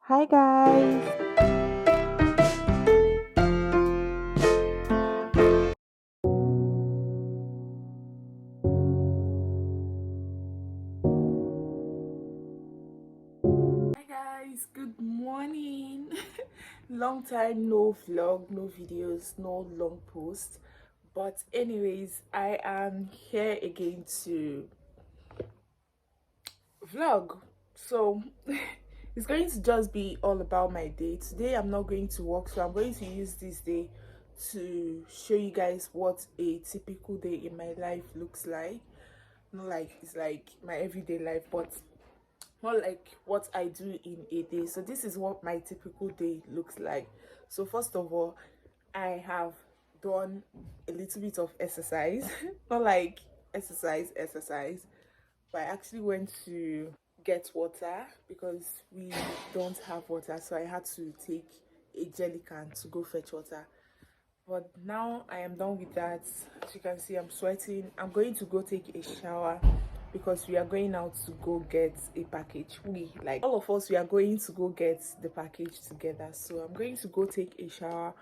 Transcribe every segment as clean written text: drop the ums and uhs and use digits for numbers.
Hi guys. Hi guys, good morning. Long time no vlog, no videos, no long post. But anyways, I am here again to vlog. So it's going to just be all about my day. Today I'm not going to work, so I'm going to use this day to show you guys what a typical day in my life looks like. Not like it's like my everyday life, but more like what I do in a day. So this is what my typical day looks like. So first of all, I have done a little bit of exercise. Not like exercise, but I actually went to get water because we don't have water, so I had to take a jelly can to go fetch water. But now I am done with that. As you can see, I'm sweating. I'm going to go take a shower because we are going out to go get a package. We, like all of us, we are going to go get the package together. So I'm going to go take a shower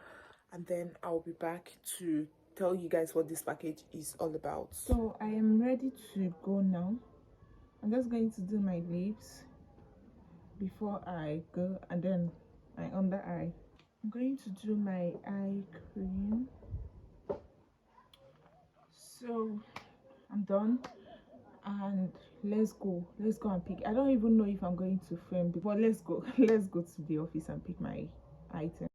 and then I'll be back to tell you guys what this package is all about. So I am ready to go now. I'm just going to do my lips before I go, and then my under eye. I'm going to do my eye cream. So I'm done, and let's go and pick. I don't even know if I'm going to film before. Let's go. Let's go to the office and pick my item.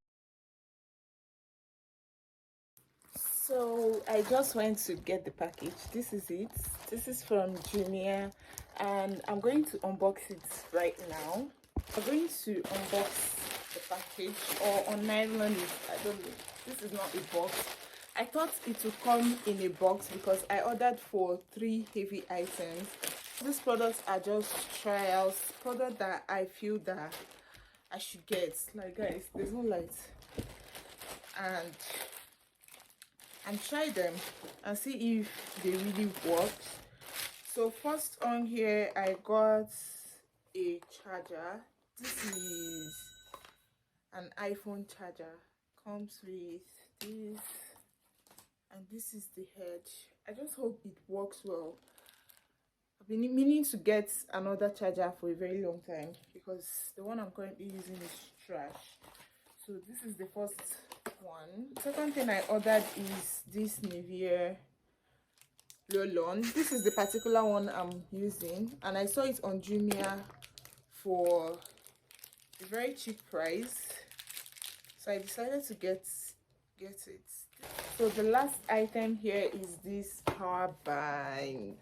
So I just went to get the package. This is it. This is from Jumia, and I'm going to unbox it right now. I'm going to unbox the package, or on nylon it. I don't know. This is not a box. I thought it would come in a box because I ordered for 3 heavy items. These products are just trials, products that I feel that I should get. Like guys, there's no light, and try them and see if they really work. So first on here, I got a charger. This is an iPhone charger. Comes with this, and this is the head. I just hope it works well. I've been meaning to get another charger for a very long time because the one I'm currently using is trash. So this is the first one. Second thing I ordered is this Nivea roll-on. This is the particular one I'm using, and I saw it on Jumia for a very cheap price, so I decided to get it. So the last item here is this power bank.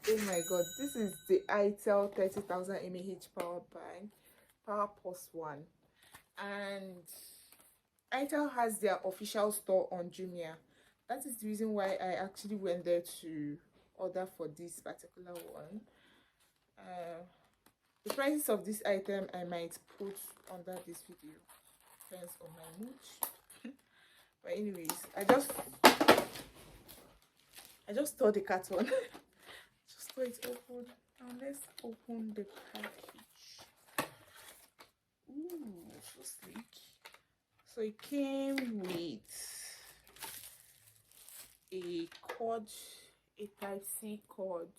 Oh my god, this is the itel 30,000 mAh power bank, power plus one, and itel has their official store on Jumia. That is the reason why I actually went there to order for this particular one. The prices of this item I might put under this video, depends on my mood. But anyways, I just tore the carton. Just tore it open. Now let's open the package. Ooh, so sleek. So it came with a cord, a Type-C cord,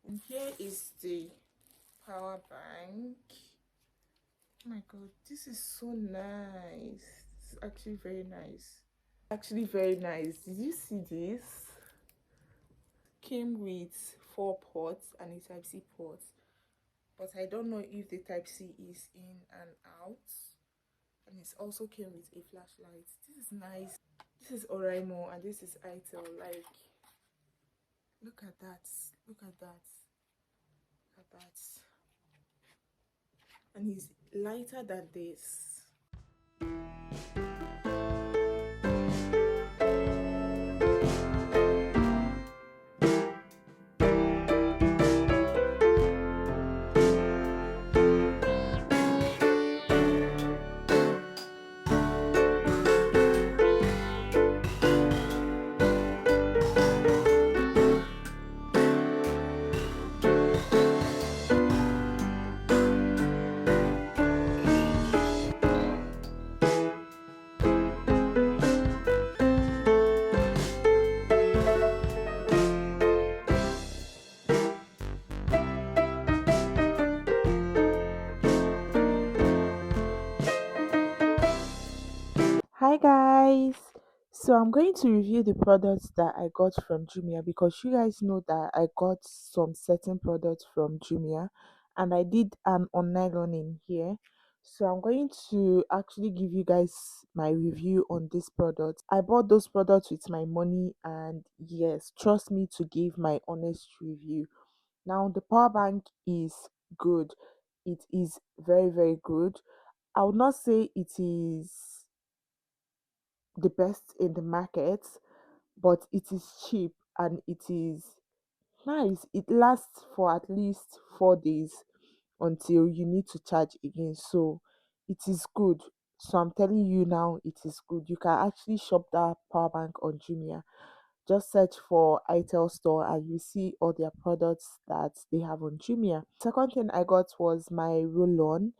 and here is the power bank. Oh my god, this is so nice. It's actually very nice. Actually very nice. Did you see this? Came with 4 ports and a Type-C port, but I don't know if the Type-C is in and out. And it also came with a flashlight. This is nice. This is Oraimo and this is itel. Like, look at that. Look at that. Look at that. And he's lighter than this. guys, so I'm going to review the products that I got from Jumia because you guys know that I got some certain products from Jumia and I did an online learning here. So I'm going to actually give you guys my review on this product. I bought those products with my money and yes, trust me to give my honest review. Now the power bank is good. It is very very good. I would not say it is the best in the market, but it is cheap and it is nice. It lasts for at least 4 days until you need to charge again. So it is good. So I'm telling you now, it is good. You can actually shop that power bank on Jumia. Just search for itel store and you see all their products that they have on Jumia. Second thing I got was my roll-on,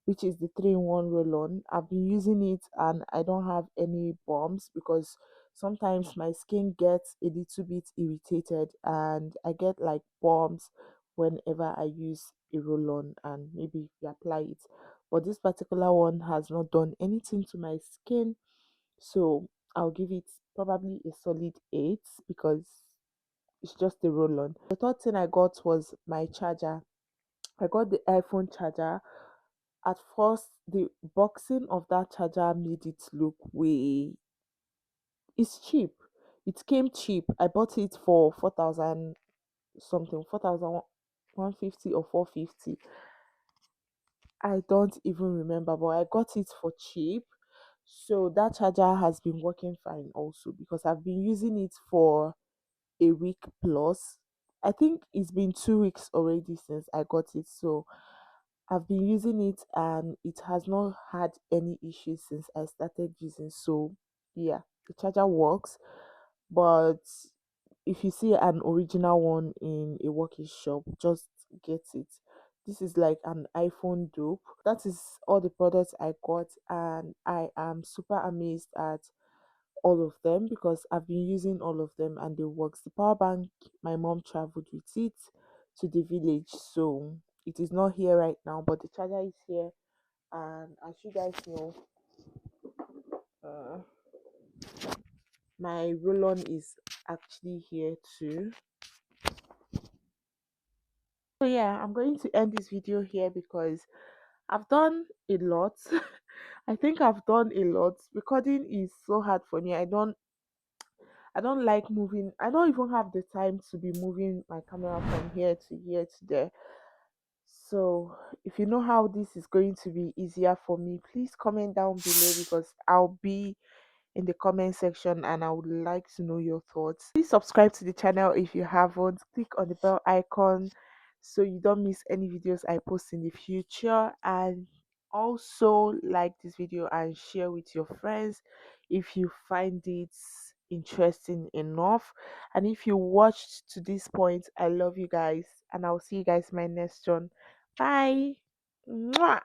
which is the 3-in-1 roll-on. I've been using it and I don't have any bumps because sometimes my skin gets a little bit irritated and I get like bumps whenever I use a roll-on and maybe if you apply it. But this particular one has not done anything to my skin, so I'll give it probably a solid 8 because it's just a roll-on. The third thing I got was my charger. I got the iPhone charger. At first, the boxing of that charger made it look way. It's cheap. It came cheap. I bought it for 4,000 something, 4,150 or 450. I don't even remember, but I got it for cheap. So that charger has been working fine also because I've been using it for a week plus. I think it's been 2 weeks already since I got it. So I've been using it and it has not had any issues since I started using. So yeah, the charger works. But if you see an original one in a working shop, just get it. This is like an iPhone dupe. That is all the products I got, and I am super amazed at all of them because I've been using all of them and they works. The power bank, my mom traveled with it to the village, so it is not here right now, but the charger is here. And as you guys know, uh, my roll-on is actually here too. So yeah, I'm going to end this video here because I've done a lot. I think I've done a lot. Recording is so hard for me. I don't like moving. I don't even have the time to be moving my camera from here to here to there. So if you know how this is going to be easier for me, please comment down below because I'll be in the comment section and I would like to know your thoughts. Please subscribe to the channel if you haven't. Click on the bell icon so you don't miss any videos I post in the future, and also like this video and share with your friends if you find it interesting enough. And if you watched to this point, I love you guys and I'll see you guys in my next one. Bye. Mwah.